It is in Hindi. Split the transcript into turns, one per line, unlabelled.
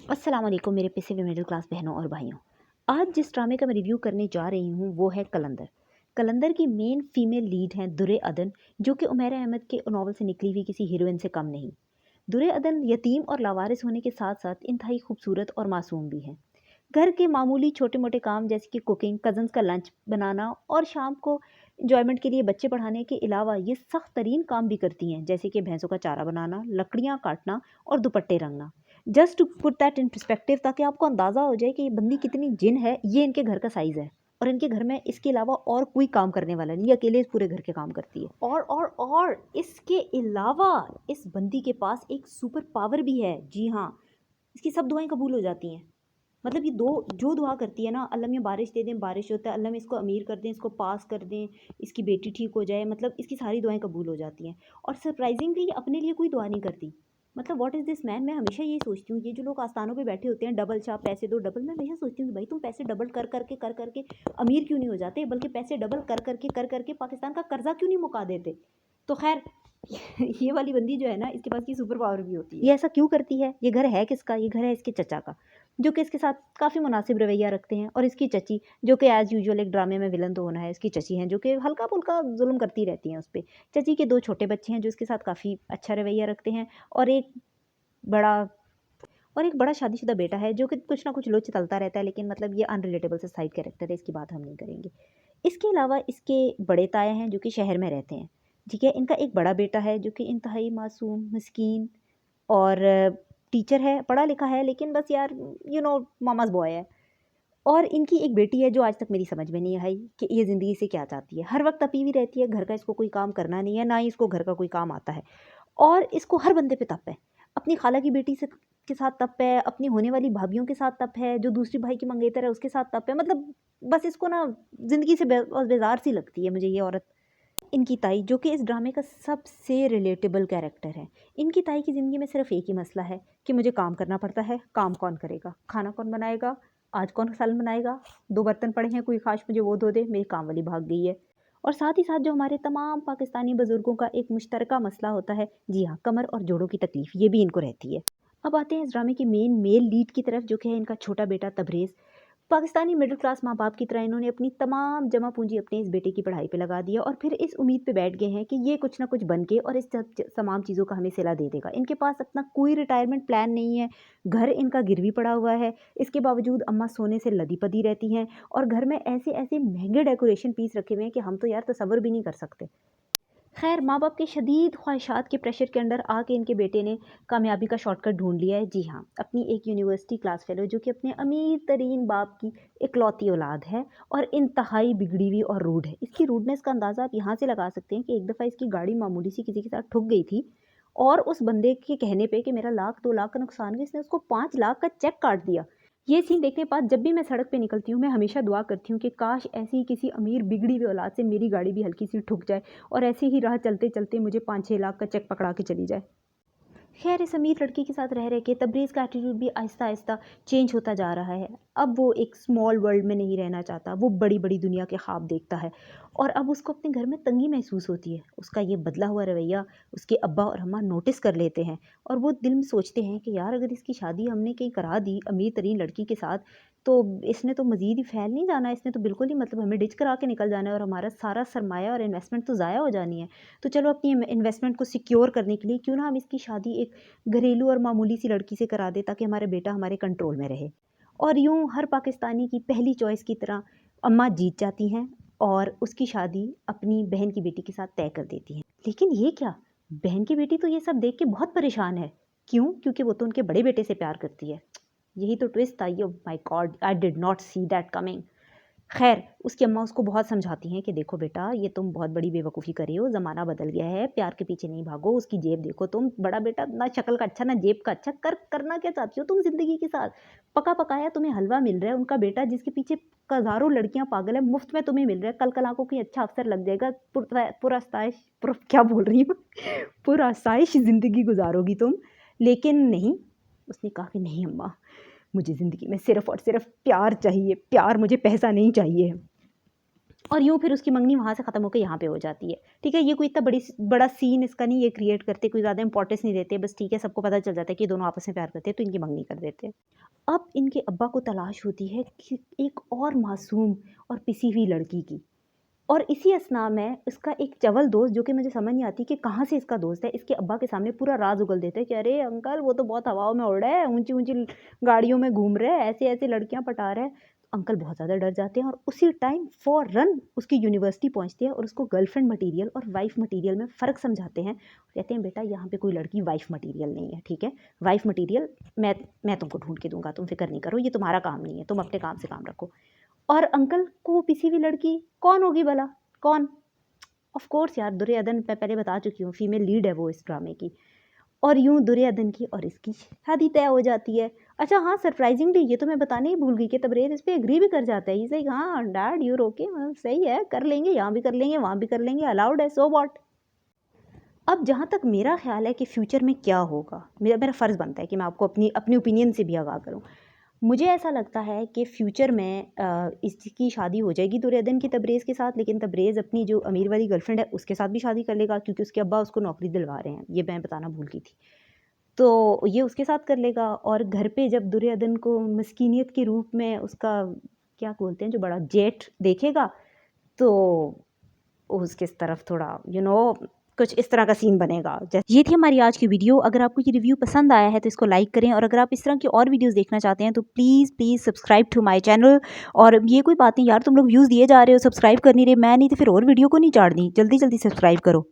अस्सलाम वालेकुम मेरे पिसे हुए मिडिल क्लास बहनों और भाइयों। आज जिस ड्रामे का मैं रिव्यू करने जा रही हूँ वो है कलंदर। कलंदर की मेन फीमेल लीड हैं दुर्रे अदन, जो कि उमैरा अहमद के नॉवल से निकली हुई किसी हीरोइन से कम नहीं। दुर्रे अदन यतीम और लावारिस होने के साथ साथ इंतहाई खूबसूरत और मासूम भी हैं। घर के मामूली छोटे मोटे काम जैसे कि कुकिंग, कज़न्स का लंच बनाना और शाम को इंजॉयमेंट के लिए बच्चे पढ़ाने के अलावा ये सख्त तरीन काम भी करती हैं, जैसे कि भैंसों का चारा बनाना, लकड़ियाँ काटना और दुपट्टे रंगना। Just to put that in perspective, ताकि आपको अंदाज़ा हो जाए कि ये बंदी कितनी जिन है। ये इनके घर का साइज़ है और इनके घर में इसके अलावा और कोई काम करने वाला नहीं, ये अकेले इस पूरे घर के काम करती है। और इसके अलावा इस बंदी के पास एक सुपर पावर भी है। जी हाँ, इसकी सब दुआएं कबूल हो जाती हैं। मतलब ये दो जो दुआ करती है ना, अल्लाह में बारिश दे दें, बारिश होता है, अल्लाह में इसको अमीर कर दें, इसको पास कर दें, इसकी बेटी ठीक हो जाए, मतलब इसकी सारी दुआएं कबूल हो जाती हैं। और सरप्राइजिंगली ये अपने लिए कोई दुआ नहीं करती। मतलब व्हाट इज़ दिस मैन। मैं हमेशा यही सोचती हूँ, ये जो लोग आस्थानों पे बैठे होते हैं, डबल चाप पैसे दो डबल, मैं हमेशा सोचती हूँ कि भाई तुम पैसे डबल कर करके अमीर क्यों नहीं हो जाते, बल्कि पैसे डबल कर करके पाकिस्तान का कर्जा क्यों नहीं मुका देते। तो खैर, ये वाली बंदी जो है ना, इसके पास की सुपर पावर भी होती है। ये ऐसा क्यों करती है? ये घर है किसका? ये घर है इसके चचा का, जो कि इसके साथ काफ़ी मुनासिब रवैया रखते हैं। और इसकी चची, जो कि एज़ यूजुअल एक ड्रामे में विलन तो होना है, इसकी चची हैं जो कि हल्का-फुल्का ज़ुल्म करती रहती हैं उस पे। चची के 2 छोटे बच्चे हैं जो इसके साथ काफ़ी अच्छा रवैया रखते हैं, और बड़ा एक बड़ा शादीशुदा बेटा है जो कि कुछ ना कुछ लोच चलता रहता है, लेकिन मतलब ये अनरिलेटेबल सा साइड कैरेक्टर है, इसकी बात हम नहीं करेंगे। इसके अलावा इसके बड़े ताया हैं जो कि शहर में रहते हैं, ठीक है? इनका एक बड़ा बेटा है जो कि इंतहाई मासूम, मिस्कीन और टीचर है, पढ़ा लिखा है, लेकिन बस यार मामाज़ बॉय है। और इनकी एक बेटी है जो आज तक मेरी समझ में नहीं आई कि ये ज़िंदगी से क्या चाहती है। हर वक़्त तपी हुई रहती है, घर का इसको कोई काम करना नहीं है, ना ही इसको घर का कोई काम आता है। और इसको हर बंदे पे तप है। अपनी खाला की बेटी से के साथ तप है, अपनी होने वाली भाभियों के साथ तप है, जो दूसरी भाई की मंगेतर है उसके साथ तप है। मतलब बस इसको ना ज़िंदगी से बस बेज़ार सी लगती है मुझे ये औरत। इनकी ताई, जो कि इस ड्रामे का सबसे रिलेटेबल कैरेक्टर है। इनकी ताई की ज़िंदगी में सिर्फ़ एक ही मसला है कि मुझे काम करना पड़ता है, काम कौन करेगा? खाना कौन बनाएगा? आज कौन सालन बनाएगा? 2 बर्तन पड़े हैं, कोई ख़ास मुझे वो धो दे, मेरी काम वाली भाग गई है। और साथ ही साथ जो हमारे तमाम पाकिस्तानी बुज़ुर्गों का एक मुश्तरका मसला होता है, जी हाँ, कमर और जोड़ों की तकलीफ़, ये भी इनको रहती है। अब आते हैं इस ड्रामे की मेन मेल लीड की तरफ, जो कि है इनका छोटा बेटा तबरेज़। पाकिस्तानी मिडिल क्लास माँ बाप की तरह इन्होंने अपनी तमाम जमा पूंजी अपने इस बेटे की पढ़ाई पे लगा दिया, और फिर इस उम्मीद पे बैठ गए हैं कि ये कुछ ना कुछ बन के और इस तमाम चीज़ों का हमें सिला दे देगा। इनके पास अपना कोई रिटायरमेंट प्लान नहीं है, घर इनका गिरवी पड़ा हुआ है। इसके बावजूद अम्मा सोने से लदी पदी रहती हैं, और घर में ऐसे ऐसे महंगे डेकोरेशन पीस रखे हुए हैं कि हम तो यार तसव्वुर भी नहीं कर सकते। खैर, माँ-बाप के शदीद ख्वाहिशात के प्रेशर के अंडर आके इनके बेटे ने कामयाबी का शॉर्टकट ढूँढ लिया है। जी हाँ, अपनी एक यूनिवर्सिटी क्लास फेलो, जो कि अपने अमीर तरीन बाप की इकलौती औलाद है और इंतहाई बिगड़ी हुई और रूड है। इसकी रूडनेस का अंदाज़ा आप यहाँ से लगा सकते हैं कि एक दफ़ा इसकी गाड़ी मामूली सी किसी के साथ ठुक गई थी, और उस बंदे के कहने पे कि मेरा लाख 2 लाख का नुकसान है, इसने उसको 5 लाख का चेक काट दिया। ये सीन देखने के बाद जब भी मैं सड़क पे निकलती हूँ, मैं हमेशा दुआ करती हूँ कि काश ऐसी ही किसी अमीर बिगड़ी हुई औलाद से मेरी गाड़ी भी हल्की सी ठुक जाए, और ऐसे ही राह चलते-चलते मुझे 5-6 लाख का चेक पकड़ा के चली जाए। खैर, इस अमीर लड़की के साथ रह के तबरेज़ का एटीट्यूड भी आहिस्ता-आहिस्ता चेंज होता जा रहा है। अब वो एक स्मॉल वर्ल्ड में नहीं रहना चाहता, वो बड़ी-बड़ी दुनिया के ख्वाब देखता है, और अब उसको अपने घर में तंगी महसूस होती है। उसका ये बदला हुआ रवैया उसके अब्बा और अम्मा नोटिस कर लेते हैं, और वो दिल में सोचते हैं कि यार, अगर इसकी शादी हमने कहीं करा दी अमीर तरीन लड़की के साथ, तो इसने तो मज़ीद ही फैल नहीं जाना, इसने तो बिल्कुल ही मतलब हमें डिच करा के निकल जाना है, और हमारा सारा सरमाया और इन्वेस्टमेंट तो ज़ाया हो जानी है। तो चलो, अपनी इन्वेस्टमेंट को सिक्योर करने के लिए क्यों ना हम इसकी शादी एक घरेलू और मामूली सी लड़की से करा दे, ताकि हमारे बेटा हमारे कंट्रोल में रहे। और यूँ हर पाकिस्तानी की पहली चॉइस की तरह अम्मा जीत जाती हैं, और उसकी शादी अपनी बहन की बेटी के साथ तय कर देती हैं। लेकिन ये क्या, बहन की बेटी तो ये सब देख के बहुत परेशान है। क्यों? क्योंकि वो तो उनके बड़े बेटे से प्यार करती है। यही तो ट्विस्ट था। ये my God, I did not see that coming. खैर, उसकी अम्मा उसको बहुत समझाती हैं कि देखो बेटा, ये तुम बहुत बड़ी बेवकूफ़ी कर रही हो, ज़माना बदल गया है, प्यार के पीछे नहीं भागो, उसकी जेब देखो तुम, बड़ा बेटा ना शक्ल का अच्छा ना जेब का अच्छा, करना क्या चाहती हो तुम ज़िंदगी के साथ? पका-पकाया तुम्हें हलवा मिल रहा है, उनका बेटा जिसके पीछे हज़ारों लड़कियाँ पागल है, मुफ्त में तुम्हें मिल रहा है, कल को कोई अच्छा अफ़सर लग जाएगा, पुरअस्ताइश क्या बोल रही हूँ पुरअसाइश ज़िंदगी गुज़ारोगी तुम। लेकिन नहीं, उसने कहा कि नहीं अम्मा, मुझे ज़िंदगी में सिर्फ़ और सिर्फ़ प्यार चाहिए, प्यार, मुझे पैसा नहीं चाहिए। और यूँ फिर उसकी मंगनी वहाँ से ख़त्म होकर यहाँ पे हो जाती है। ठीक है, ये कोई इतना बड़ा सीन इसका नहीं ये क्रिएट करते, कोई ज़्यादा इंपॉर्टेंस नहीं देते, बस ठीक है सबको पता चल जाता है कि ये दोनों आपस में प्यार करते हैं तो इनकी मंगनी कर देते हैं। अब इनके अब्बा को तलाश होती है कि एक और मासूम और पिसी हुई लड़की की, और इसी अस्थना में इसका एक चवल दोस्त, जो कि मुझे समझ नहीं आती कि कहाँ से इसका दोस्त है, इसके अब्बा के सामने पूरा राज उगल देता है कि अरे अंकल वो तो बहुत हवाओं में उड़ रहा है, ऊंची ऊंची गाड़ियों में घूम रहा है, ऐसी ऐसी लड़कियां पटा रहा है। तो अंकल बहुत ज़्यादा डर जाते हैं और उसी टाइम फौरन उसकी यूनिवर्सिटी पहुंचती है और उसको गर्लफ्रेंड मटीरियल और वाइफ मटीरियल में फ़र्क समझाते हैं। कहते हैं बेटा यहाँ पे कोई लड़की वाइफ मटीरियल नहीं है, ठीक है, वाइफ मटीरियल मैं तुमको ढूंढ के दूंगा, तुम फिक्र नहीं करो, ये तुम्हारा काम नहीं है, तुम अपने काम से काम रखो। और अंकल को वो पिसी हुई लड़की कौन होगी भला, कौन? ऑफ कोर्स यार, दुर्योधन मैं पहले बता चुकी हूँ, फीमेल लीड है वो इस ड्रामे की। और यूँ दुर्योधन की और इसकी शादी तय हो जाती है। अच्छा हाँ, सरप्राइजिंगली ये तो मैं बताने ही भूल गई कि तबरेज़ इस पे एग्री भी कर जाता है। ही सही, हाँ डैड यू ओके, सही है, कर लेंगे, यहाँ भी कर लेंगे, वहाँ भी कर लेंगे, अलाउड है, सो व्हाट। अब जहाँ तक मेरा ख्याल है कि फ्यूचर में क्या होगा, मेरा मेरा फ़र्ज़ बनता है कि मैं आपको अपनी अपनी ओपिनियन से भी आगाह करूँ। मुझे ऐसा लगता है कि फ्यूचर में इसकी शादी हो जाएगी दुर्योधन की तबरेज़ के साथ, लेकिन तबरेज़ अपनी जो अमीर वाली गर्लफ्रेंड है उसके साथ भी शादी कर लेगा, क्योंकि उसके अब्बा उसको नौकरी दिलवा रहे हैं, ये मैं बताना भूल गई थी। तो ये उसके साथ कर लेगा, और घर पे जब दुर्योधन को मस्कीनियत के रूप में उसका क्या बोलते हैं जो बड़ा जेठ देखेगा, तो उसके तरफ थोड़ा कुछ इस तरह का सीन बनेगा। ये थी हमारी आज की वीडियो। अगर आपको ये रिव्यू पसंद आया है तो इसको लाइक करें, और अगर आप इस तरह की और वीडियोस देखना चाहते हैं तो please please subscribe to my channel. और ये कोई बात नहीं यार, तुम लोग व्यूज़ दिए जा रहे हो, सब्सक्राइब कर नहीं रहे, मैं नहीं तो फिर और वीडियो को नहीं चाड़ दी, जल्दी जल्दी सब्सक्राइब करो।